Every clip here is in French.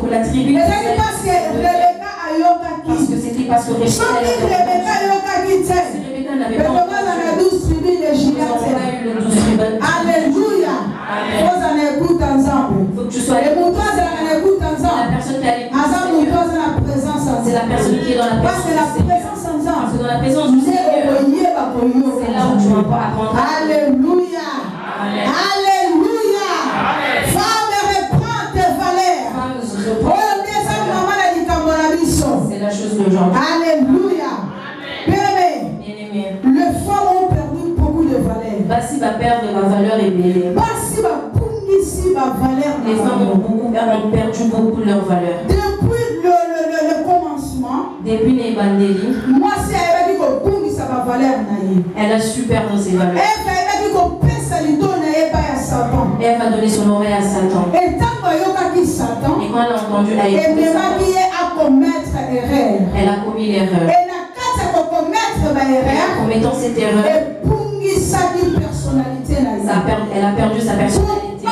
pour la tribu d'Israël. Parce que c'était parce que Rebecca n'avait pas entendu. Alléluia. Il faut que tu sois la personne qui a l'écoute. C'est la personne qui est dans la présence du Seigneur. Parce que dans la présence du Seigneur, c'est là où tu vas apprendre. Alléluia. Amen. Alléluia. Femme, reprends tes valeurs. C'est la chose d'aujourd'hui. Alléluia. Bien-aimé, les femmes ont perdu beaucoup de valeurs. Basi va perdre ma valeur et belle. Les femmes ont perdu beaucoup de leur valeur. Depuis le commencement, depuis les bandélis, moi si elle a dit que sa valeur elle a su perdre ses valeurs. Et elle va donner son oreille à Satan. Et quand elle a entendu elle a commis l'erreur. En commettant cette erreur, elle a perdu sa personnalité.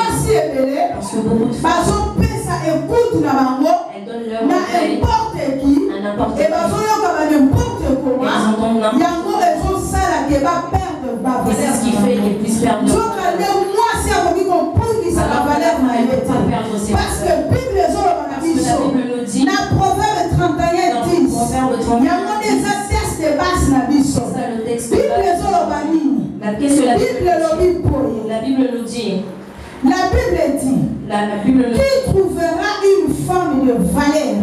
Parce que beaucoup de femmes, elles donnent leur oreille à n'importe qui. Elles entendent n'importe qui. Et c'est ce qui fait qu'elles puissent perdre leur valeur. Parce que la Bible nous dit, dans Proverbe 31, c'est ça le texte de base. Qu'est-ce que la Bible nous dit? La Bible dit, qui trouvera une femme de valeur?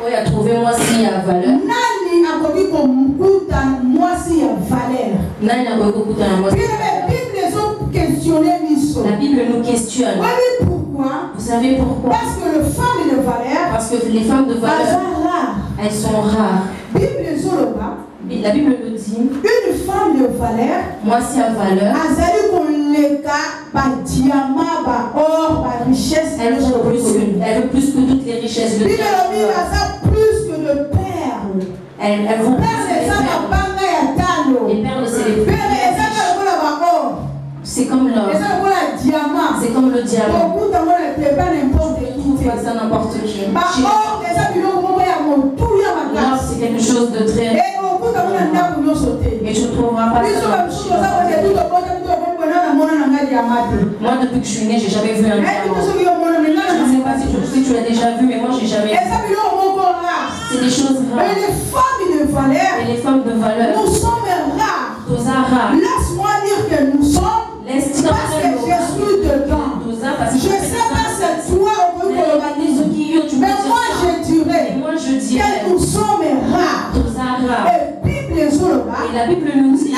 Oui, à trouver moi s'il y a valeur. Nani a dit que moi s'il y a valeur. Nani a dit que moi s'il y a valeur. La Bible nous questionne. Oui, pourquoi? Vous savez pourquoi? Parce que les femmes de valeur, parce que les femmes de valeur, elles sont rares. La Bible nous dit, une femme de valeur, moi si à valeur, elle veut plus que toutes les richesses de Dieu. Plus que le perles. Elles vont les perles, c'est les plus. C'est comme l'or. C'est comme le diamant. On ne pas ça n'importe qui. L'or, c'est quelque chose de très. Et tu ne trouveras pas ça. Moi, depuis que je suis née, j'ai jamais vu un diamant. Je ne sais pas si tu l'as déjà vu, mais moi, j'ai jamais vu. C'est des choses rares. Et les femmes de valeur, nous sommes rares. Laisse-moi dire que nous sommes. Parce que je suis dedans. Je ne sais pas c'est toi ou mais moi je dirais que nous sommes rares. Et la Bible nous dit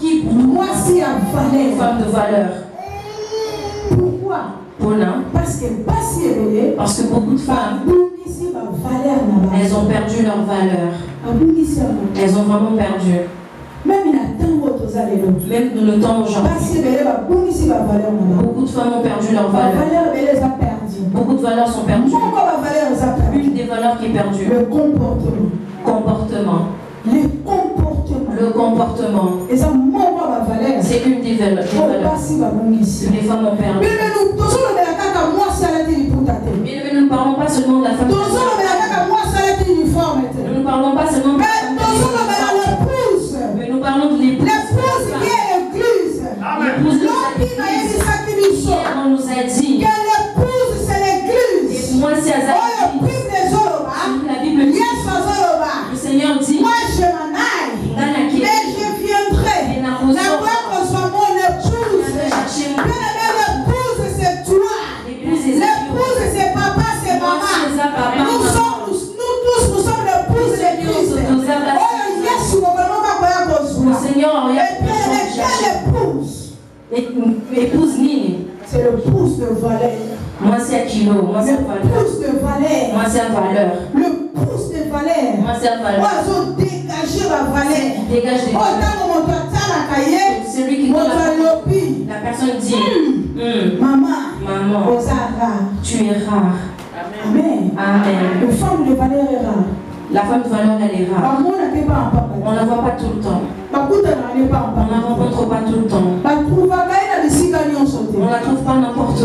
qui moi si a valeur. Femme de valeur. Pourquoi? Parce que beaucoup de femmes, elles ont perdu leur valeur. Elles ont vraiment perdu. Même dans le temps aujourd'hui, beaucoup de femmes ont perdu leur valeur. Beaucoup de valeurs sont perdues. Une des valeurs qui est perdue. Le comportement. Le comportement. C'est une des valeurs que les femmes ont perdu. Mais nous ne parlons pas seulement de la femme. Nous ne parlons pas seulement de la femme. Mais nous parlons de l'épouse. L'épouse qui est l'église. L'épouse on nous a dit que l'épouse c'est l'église. Et moi c'est la Bible dit. Le Seigneur dit, moi je m'en aille, mais je viendrai. La voix soit mon épouse. L'épouse c'est toi. L'épouse c'est papa, c'est maman. Nous tous sommes l'épouse de Christ. Le Seigneur, épouse Nini. C'est le pouce de valeur. Moi c'est un kilo. Moi c'est valeur. Le pouce de valeur. Moi c'est valeur. Le pouce de valeur. Moi c'est valeur. Moi je dégager la valeur. Dégage des valeurs. Celui qui donne la personne dit maman, tu es rare. Amen. Amen. La femme de valeur est rare. La femme de valeur elle est rare. On ne la voit pas tout le temps. On ne la rencontre pas tout le temps. On ne la trouve pas n'importe où.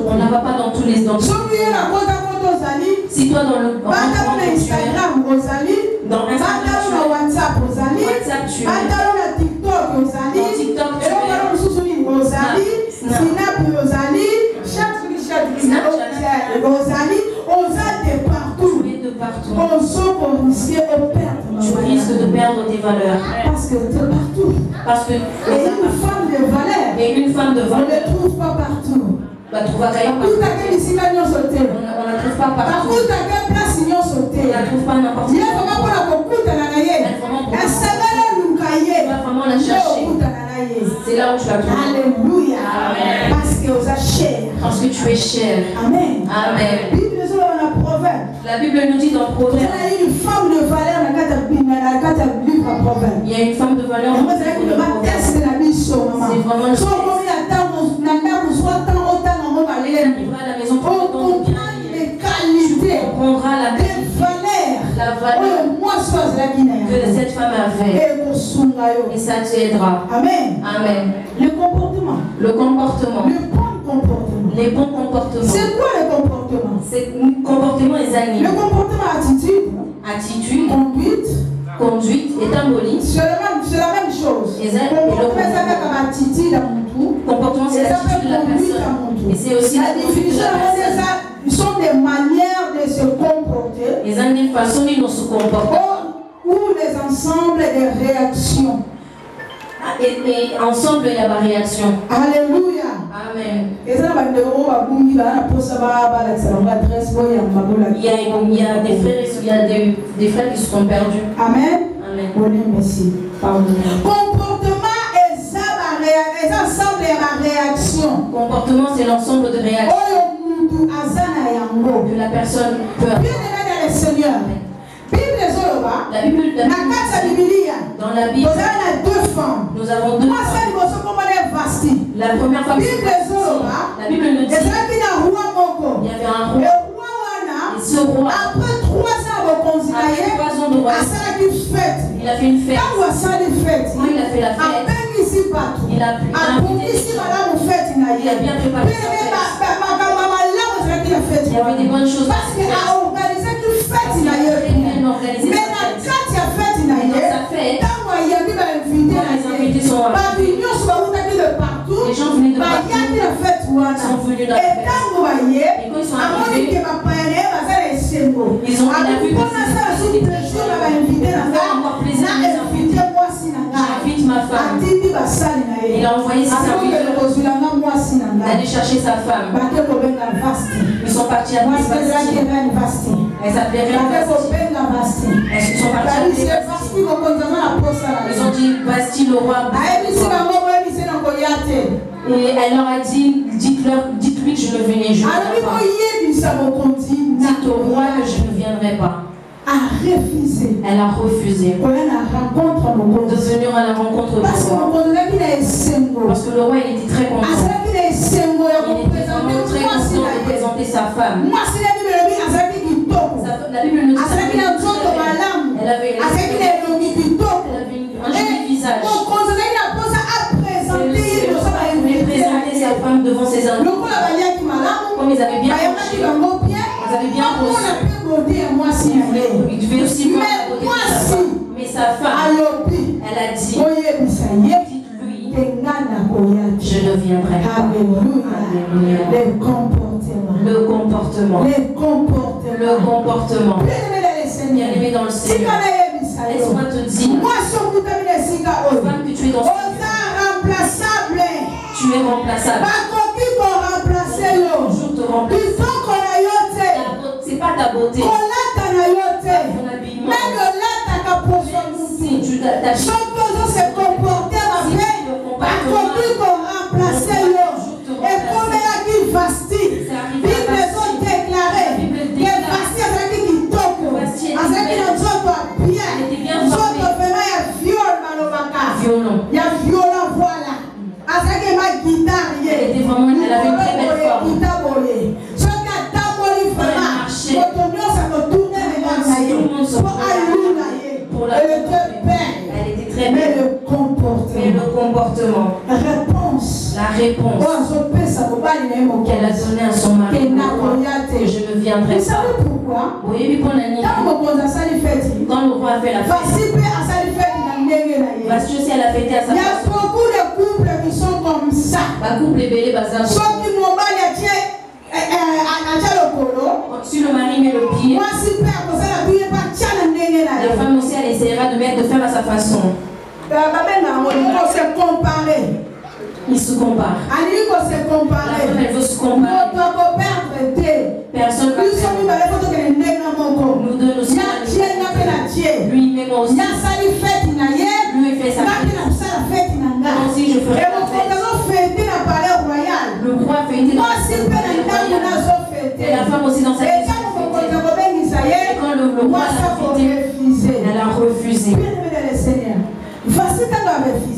On ne la voit pas dans tous les dans si toi dans le Instagram, dans Instagram, WhatsApp, tu es. dans TikTok, tu es. Tu risques de perdre tes valeurs. Parce que c'est partout. Parce que une femme de valeur. Et une femme de valeur. On ne trouve pas partout. On ne trouve pas partout. On ne trouve pas partout. On ne trouve pas n'importe où. Vraiment la chercher. C'est là où tu la trouves. Alléluia. Amen. Parce que tu es cher. Amen. Amen. La Bible nous dit dans Proverbe. Il y a une femme de valeur dans le livre Proverbe. Il y a une femme de valeur dans le livre Proverbe. C'est vraiment le à la maison pour tu comprendras la valeur que cette femme avait. Et ça t'aidera. Amen. Amen. Le comportement. Le comportement. Le bon comportement. Les bons comportements. C'est quoi le comportement? C'est le comportement des animaux. Le comportement, attitude. Attitude. Conduite. Conduite et symbolique. C'est la même chose. Comportement, c'est l'attitude de la personne. Et c'est aussi la définition de la personne. Ils sont des manières de se comporter. Les animaux façons dont se comportent. Ou les ensembles des réactions. Et ensemble, il y a la réaction. Alléluia. Amen. Il y a des frères qui se sont perdus. Amen. Amen. Merci. Comportement et ensemble de réaction. Comportement, c'est l'ensemble de réactions que la personne peut avoir. Bien-aimé dans le Seigneur. La Bible, dans la Bible, deux femmes. Nous avons deux femmes. La première femme, la Bible nous dit, il y avait un roi. Et ce roi, après 3 ans de royaume, il a fait une fête. Quand il a fait la fête, il a bien préparé sa fête. Il y avait des bonnes choses. Parce qu'il a organisé une fête. Mais dans sa fête, les invités sont arrivés. Les gens venaient de partout. Ils sont venus dans la fête. Et quand ils sont arrivés, ils ont vu que c'était encore plaisir à les inviter. J'invite ma femme. Il a envoyé ses serviteurs d'aller chercher sa femme. Ils sont partis à Basti. Elle s'appelait Basti. Ils sont partis à Basti. Ils ont dit Basti le roi. Et elle leur a dit, dites-lui que je ne venais juste pas. Dites au roi que je ne viendrai pas. Elle a refusé de venir à la rencontre du roi. Parce que le roi il était très content. Il était vraiment très content de présenter sa femme. La Bible nous dit elle avait un joli visage. Elle voulait présenter sa femme devant ses amis. Comme ils avaient bien mangé, ils avaient bien reçu. Il devait aussi voir la beauté de sa femme. Mais sa femme, elle a dit, dites-lui, je ne viendrai pas. Alléluia. Le comportement. Bien aimé dans le Seigneur. Laisse-moi te dire, femme, que tu es dans ce lieu. Tu es remplaçable. Toujours te remplacer. C'est pas ta beauté. Ton habillement. Si tu t'habilles. Il y a violent, voilà. Elle était vraiment, elle avait une très belle forme. Pour la elle était très belle. Mais le comportement. La réponse qu'elle a donnée à son mari, que je ne viendrai pas. Oui, quand le roi a fait la fête, parce que si elle a fêté à sa façon, couple est belé, si le mari met le pied, la femme aussi elle essaiera de faire à sa façon. Il se compare. Elle veut se comparer. Personne ne nous donne aussi. Lui même aussi. Lui fait sa fête. Moi aussi je ferai la fête. Le roi fêtait dans sa fête. Et la femme aussi dans sa fête. Et quand le roi l'a fêté, elle a refusé.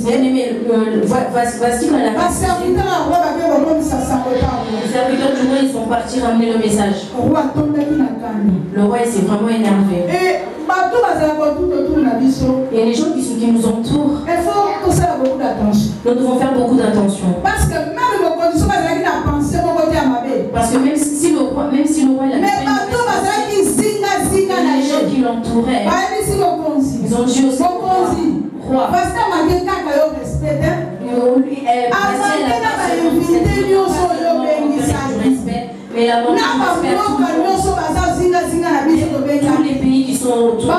Bien aimé, voici quand elle a refusé. Les serviteurs du roi ils sont partis ramener le message. Le roi s'est vraiment énervé. Et les gens qui nous entourent, nous devons faire beaucoup d'attention. Parce que même si le roi il a les gens qui l'entouraient, ils ont dit aussi roi. Mais la montre tous les pays qui sont autour.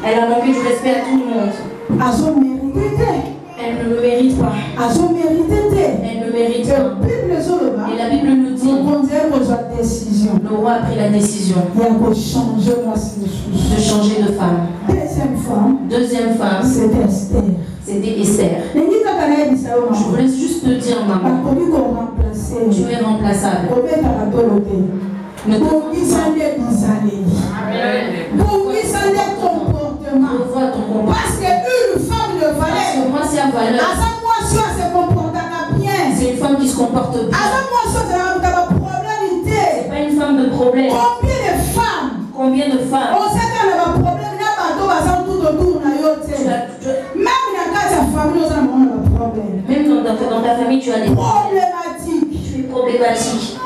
Elle a manqué du respect à tout le monde. Elle ne le mérite pas. Elle ne mérite pas. Et la Bible nous dit le roi a pris la décision de changer de femme. Deuxième femme, c'était Esther. Je voulais juste te dire, maman, tu es remplaçable. Ne te revois ton comportement. Parce qu'une femme de valeur, moi c'est à valeur. C'est une femme qui se comporte bien. C'est pas une femme de problème. Combien de femmes même dans ta famille tu as des problématiques. Tu es problématique.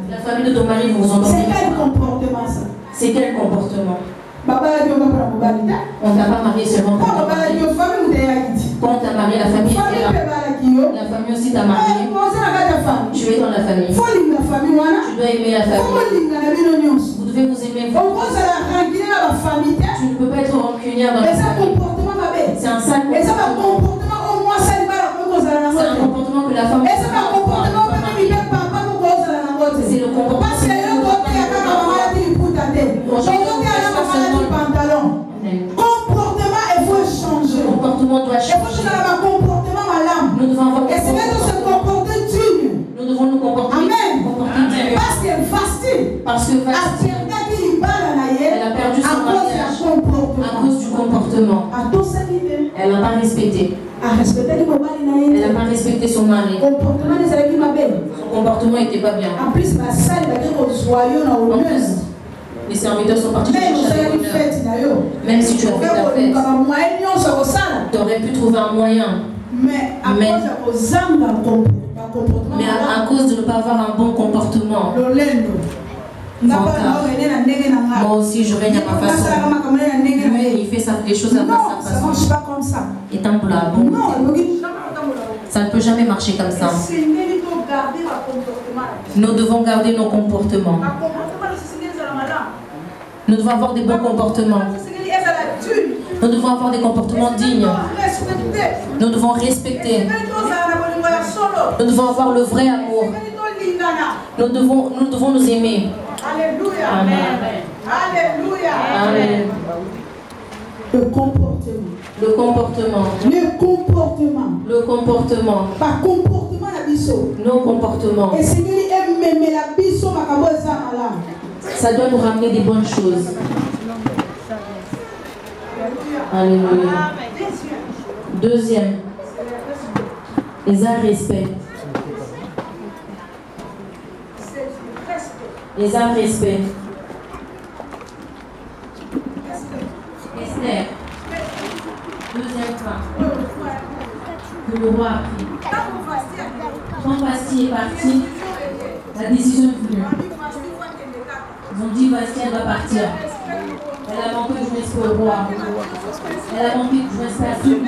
La famille de ton mari vous entendez. C'est quel comportement ça? C'est quel comportement? On t'a pas marié seulement pour ton mari. Quand on t'a marié, la famille était là. La famille aussi t'a marié. Tu es dans la famille. Tu dois aimer la famille. Vous devez vous aimer. Tu ne peux pas être rancunière dans la famille. C'est un sale comportement. C'est un comportement que la femme ne peut pas. C'est le comportement. Comportement, il faut changer. Le comportement doit changer. Nous devons avoir nous devons nous comporter. Amen. Parce que elle a perdu son mariage à cause du comportement. Elle n'a pas respecté. Elle n'a pas respecté son mari. Son comportement n'était pas bien. En plus, les serviteurs sont partis chercher l'honneur. Même si tu as fait ta fête, tu aurais pu trouver un moyen. Mais à cause de ne pas avoir un bon comportement, moi aussi je règne à ma façon. Lui, il fait les choses à sa façon. Ça ne marche pas comme ça. Et tant pour la bonne. Ça ne peut jamais marcher comme ça. Nous devons garder nos comportements. Nous devons avoir des bons comportements. Nous devons avoir des comportements dignes. Nous devons respecter. Nous devons avoir le vrai amour. Nous devons nous aimer. Alléluia. Amen. Alléluia. Amen. Le comportement. Le comportement. Le comportement. Le comportement. Par comportement la biso. Nos comportements. Et Seigneur aime la biso makaboza mala. Ça doit nous ramener des bonnes choses. Alléluia. Deuxième. Les arts respect. Les arts respect. Esther. Deuxième femme. que le roi a pris. Quand Vasti est parti, la décision est venue. Ils ont dit Vasti, elle va partir. Elle a manqué de respect au roi. Elle a manqué de respect à tout le monde.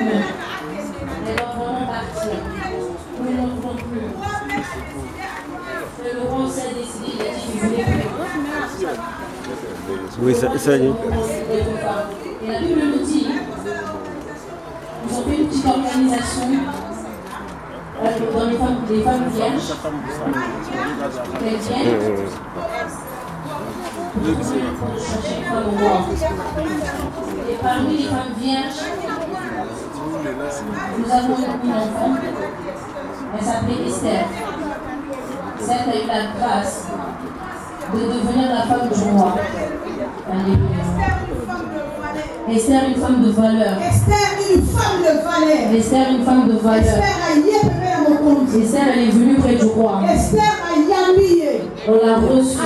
Elle doit vraiment partir. Nous ne voulons plus. Le roi aussi a décidé, il a dit qu'il voulait plus. Oui, ça y est. Et la Bible nous dit, ils ont fait une petite organisation dans les femmes vierges. Elles viennent pour chercher une femme au roi. Et parmi les femmes vierges, nous avons une enfant. Elle s'appelait Esther. Celle qui a eu la grâce de devenir la femme du roi. Alléluia. Esther, une femme de valeur. Esther, une femme de valeur. Esther, une femme de valeur. Esther, elle est venue près du roi. Esther, on l'a reçue.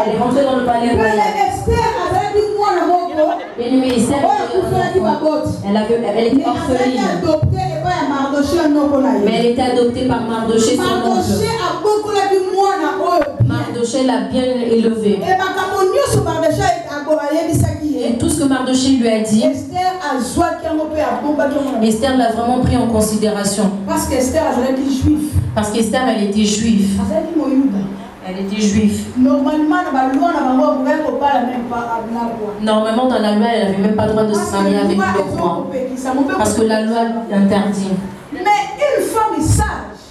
Elle est rentrée dans le palais royal. Et Esther, elle était orpheline. Mais elle était adoptée par Mardoché, son oncle. Mardoché l'a bien élevée. Et tout ce que Mardoché lui a dit, Esther l'a vraiment pris en considération. Parce qu'Esther, elle était juive. Elle était juive. Normalement, dans la loi, elle n'avait même pas le droit de se marier avec le roi. Parce que la loi l'interdit.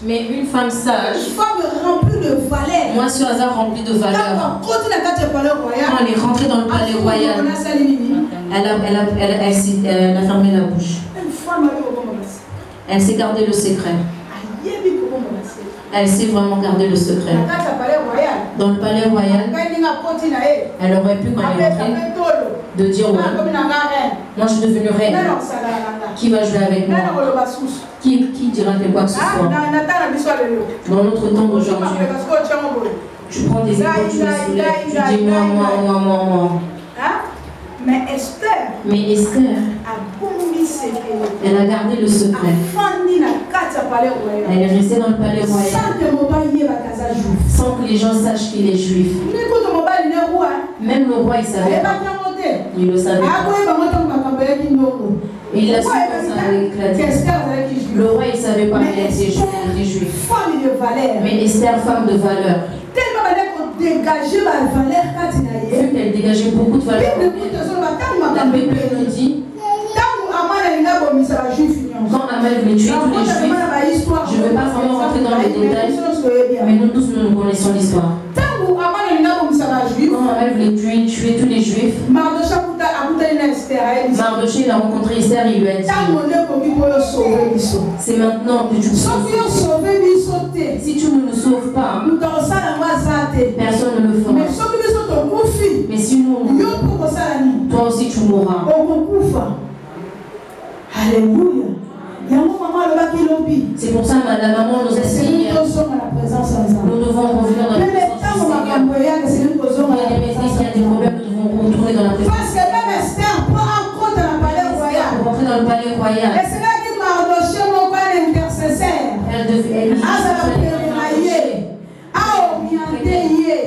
Mais une femme sage, une femme remplie de valeur. Moi, ce hasard rempli de valeur. Quand elle est rentrée dans le palais royal, elle a fermé la bouche. Elle s'est gardé le secret. Elle sait vraiment garder le secret. Dans le palais royal, elle aurait pu, quand elle est rentrée, de dire ouais, moi je suis devenue reine. Qui va jouer avec moi? Qui dira de quoi que ce soit? Dans notre temps d'aujourd'hui, tu prends des épaules, tu les soulèves, tu dis moi. Mais Esther, elle a gardé le secret. Elle est restée dans le palais royal sans que les gens sachent qu'il est juif. Même le roi, il savait pas. Il le savait pas. Et il a su quand ça allait éclater. Le roi, il savait pas qu'elle était juif. Mais Esther, femme de valeur. Vu qu'elle dégageait beaucoup de valeur, la Bible nous dit, quand Amal voulait tuer tous les juifs, je ne vais pas vraiment rentrer dans les détails, mais nous tous nous connaissons l'histoire. Quand Amal voulait tuer tous les juifs, Mardoché il a rencontré Esther et il lui a dit, c'est maintenant que tu nous sauves. Si tu ne nous sauves pas, personne ne le fera. Mais sinon, toi aussi tu mourras. Alléluia. C'est pour ça que la maman nous a dit, nous devons revenir dans la présence du Seigneur. Il y a des problèmes, nous devons retourner dans la présence. Parce que même Esther prend en compte dans le palais royal. Pour rentrer dans le palais royal. Et c'est là que Mardoché mon père intercesseur. Elle devait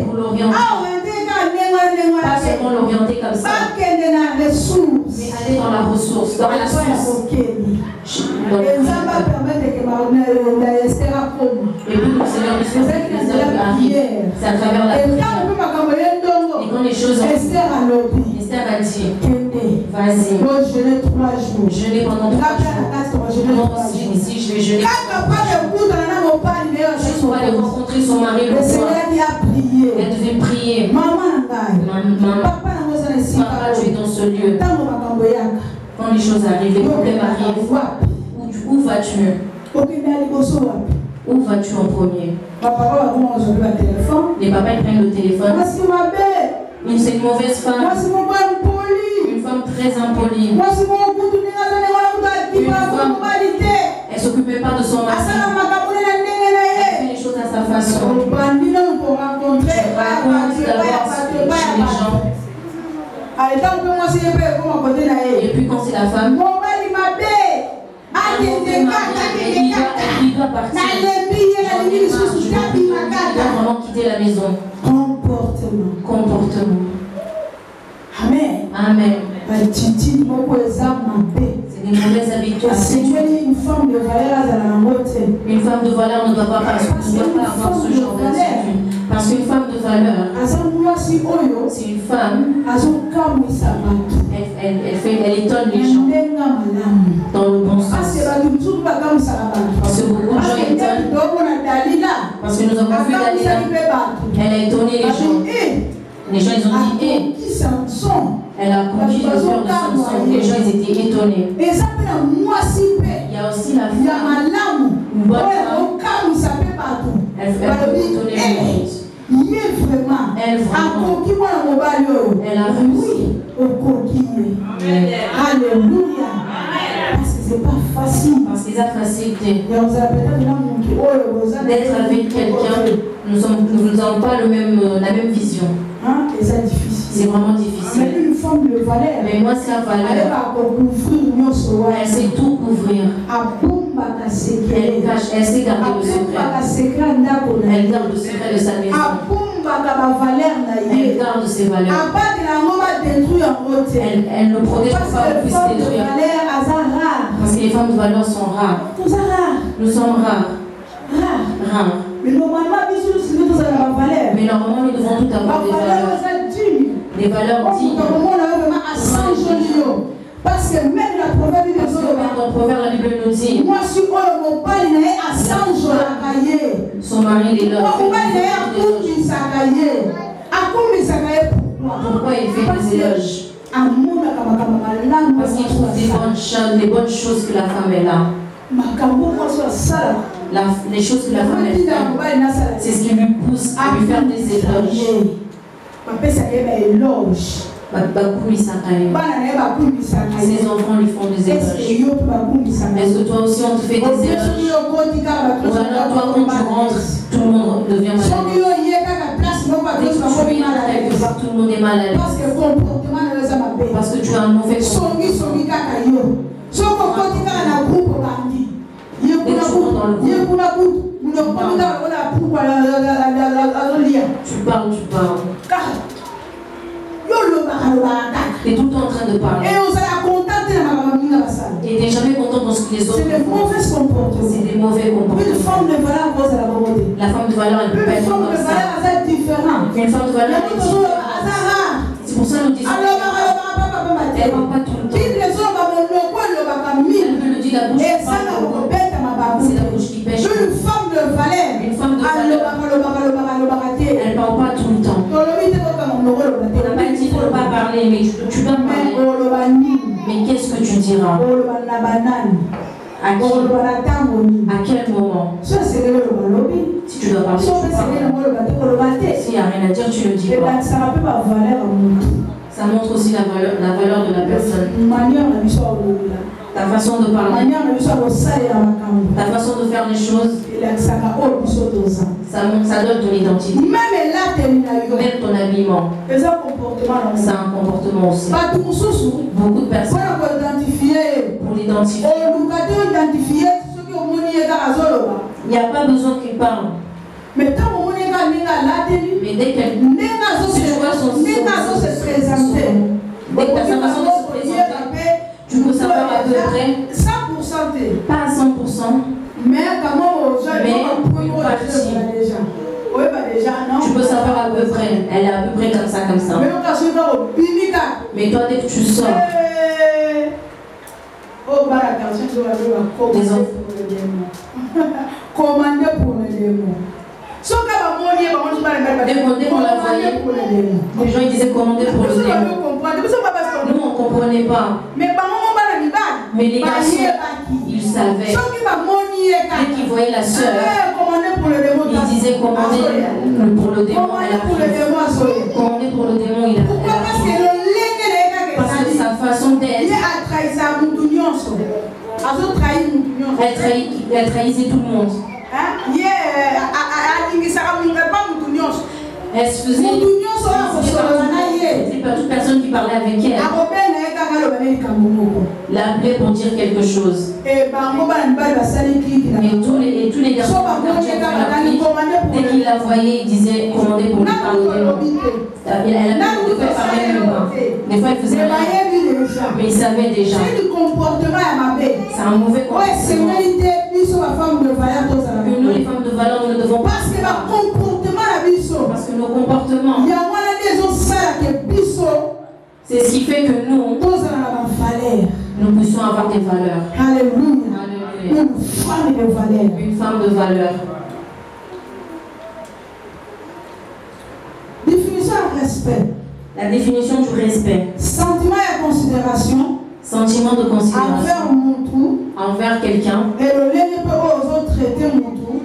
pour l'orienter. Pas seulement l'orienter comme ça, mais aller dans la ressource, dans la source. Et puis le Seigneur nous fait que les hommes arrivent. C'est à travers la prière. Et quand les choses ont Esther a dit, vas-y, jeûner pendant 3 jours. Moi aussi, ici, je vais jeûner. Juste pour aller rencontrer son mari le soir. Elle devait prier. Maman, papa, tu es dans ce lieu. Quand les choses arrivent, les problèmes arrivent, où vas-tu? Où vas-tu en premier? Les papas ils prennent le téléphone. C'est une mauvaise femme. Une femme très impolie. Une femme, elle ne s'occupait pas de son mari. Elle fait les choses à sa façon. Tu racontes d'abord chez les gens. Et puis quand c'est la femme, il doit partir. Il doit vraiment quitter la maison. Comportement. Amen. Amen. C'est des mauvaises habitudes. Une femme de valeur ne doit pas avoir ce genre d'attitude. Parce qu'une femme de valeur, c'est une femme, elle étonne les gens dans le bon sens. Parce que beaucoup de gens étonnent. Parce que nous avons vu Dalila, elle a étonné les gens. Les gens ils ont dit, elle a conquis le cœur de Samson. Les gens ils étaient étonnés. Il y a aussi la femme, une bonne femme. Elle peut étonner les gens. Elle a réussi. Alléluia. Parce que c'est pas facile. Parce que c'est pas facile d'être avec quelqu'un. Nous n'avons pas la même vision. C'est vraiment difficile. Mais moi, c'est la valeur. Elle sait tout couvrir. Elle sait garder le secret. Elle garde le secret de sa maison. Elle garde ses valeurs. Elle ne protège pas qu'on puisse détruire. Parce que les femmes de valeur sont rares. Nous sommes rares. Mais normalement, nous devons tout avoir des valeurs. Des valeurs dignes. Parce que même la proverbe la Bible nous dit, moi je suis son mari est là. Pourquoi il fait des éloges? Parce qu'il trouve des bonnes choses que la femme est là. Les choses que la femme est là, c'est ce qui lui pousse à lui faire des éloges. Ses enfants lui font des éloges. Est-ce que toi aussi on te fait des éloges? Ou alors toi quand tu rentres, tout le monde devient mal à l'aise. Tout le monde est mal à l'aise. Parce que tu as un mauvais comportement. Tu parles. Tu es tout le temps en train de parler. Et tu n'es jamais content dans ce que les autres font. C'est des mauvais comportements. Une femme de valeur, la femme de valeur, elle ne peut pas être comme ça. Une femme de valeur est différente. C'est pour ça que nous disons elle ne parle pas tout le temps. Elle peut le dire la bouche. C'est la bouche qui pêche. Une femme de valeur. Une femme de valeur. Elle ne parle pas tout le temps. On n'a pas dit de ne pas parler, mais tu dois parler. Mais qu'est-ce que tu diras? À quel moment? Si tu dois parler, tu parles. S'il n'y a rien à dire, tu le dis pas. Ça montre aussi la valeur de la personne. Ta façon de parler, ta façon de faire les choses, ça donne ton identité. Même ton habillement. C'est un comportement aussi. Beaucoup de personnes, pour l'identifier, il n'y a pas besoin qu'il parle. Mais dès qu'elle se présenter, dès que ta façon de se présenter, tu peux savoir à peu près, 100%, pas à 100%, mais une partie. Tu peux savoir à peu près, elle est à peu près comme ça. Mais toi, dès que tu sors, commander pour le démon. Dès qu'on l'a voyé, les gens ils disaient commander pour le démon. Nous on ne comprenait pas. Mais les garçons, ils savaient. Dès qu'ils voyaient la soeur, ils disaient commander pour le démon. Elle a pris. Commander pour le démon, il a pris. Parce que sa façon d'être, elle trahissait tout le monde. Elle se faisait. C'est pas toute personne qui parlait avec elle. L'appelait pour dire quelque chose. Et tous les garçons, dès qu'il la voyait, il disait commandez pour lui pardonner. Elle avait parlé même pas. Des fois, il faisait rien. Mais il savait déjà. C'est un mauvais comportement. Que nous, les femmes de valeur, nous ne devons pas. Parce que nos comportements, c'est ce qui fait que nous puissions avoir des valeurs. Alléluia. Une femme de valeur. Une femme de valeur. Définition de respect. La définition du respect. Sentiment et considération. Sentiment de considération. Envers quelqu'un.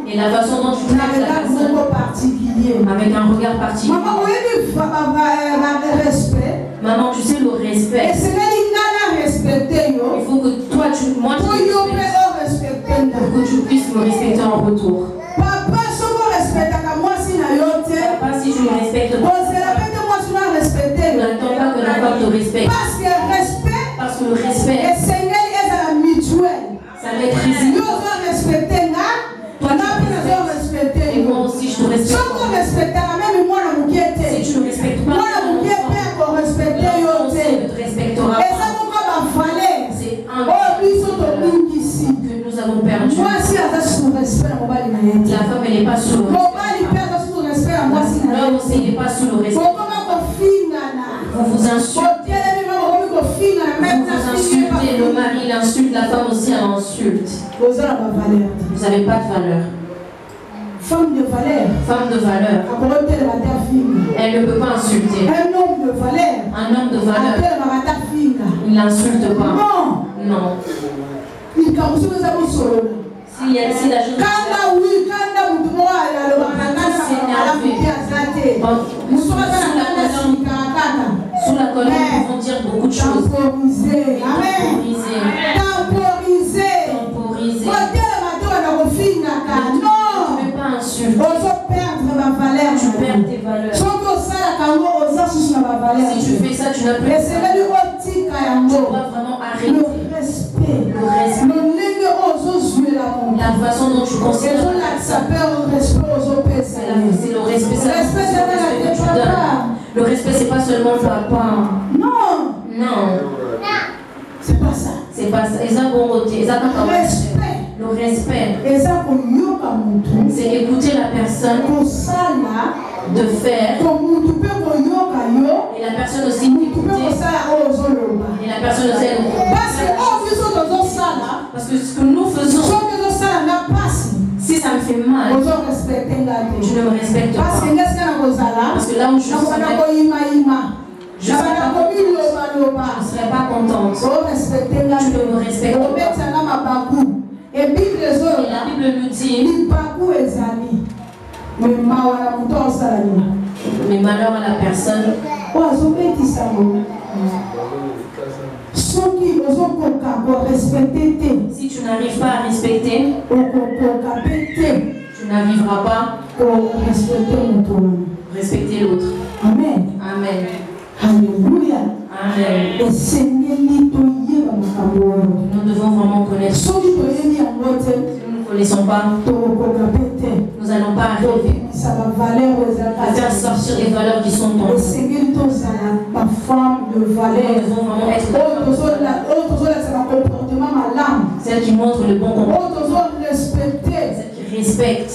Et la façon dont tu traites la personne. Avec un regard particulier. Maman, tu sais le respect. Il faut que toi, moi, que tu puisses me respecter en retour. Papa, si je me respecte pas, ne n'attends pas que la femme te respecte. Parce que le respect, ça maîtrise. Toi, tu respectes. Et moi aussi, je te respecte. Si tu ne respectes pas, moi aussi, je te respectera. C'est un que nous avons perdu. La femme, elle n'est pas sous le respect. L'homme aussi, il n'est pas sous le respect. Vous vous insultez. Le mari l'insulte, la femme aussi l'insulte. Vous n'avez pas de valeur. Femme de valeur. Femme de valeur. Elle ne peut pas insulter. Un homme de valeur. Un homme de valeur. Il n'insulte pas. Non. Si la jeune sous la colère, ils vont dire beaucoup de choses. Temporiser. Tu perds tes valeurs. Si tu fais ça, tu n'as plus de valeur. Tu dois vraiment arrêter. Le respect. La façon dont tu considères. C'est le respect. C'est le respect que tu donnes. Le respect, c'est pas seulement papa. Non. C'est pas ça. C'est pas ça. Le respect. C'est écouter la personne. De faire. Et la personne aussi d'écouter. Et la personne aussi. Parce que ce que nous faisons, si ça me fait mal, tu ne me respectes pas. Parce que là où je suis, je ne serais pas contente. Tu ne me respectes pas. Et la Bible nous dit mais malheur à la personne. Si tu n'arrives pas à respecter, tu n'arriveras pas à respecter l'autre. Amen. Amen. Alléluia. Amen. Nous devons vraiment connaître. Si nous ne connaissons pas, nous n'allons pas arriver à faire sortir les valeurs qui sont en nous. Nous devons vraiment être celle qui montre le bon comportement, celle qui respecte.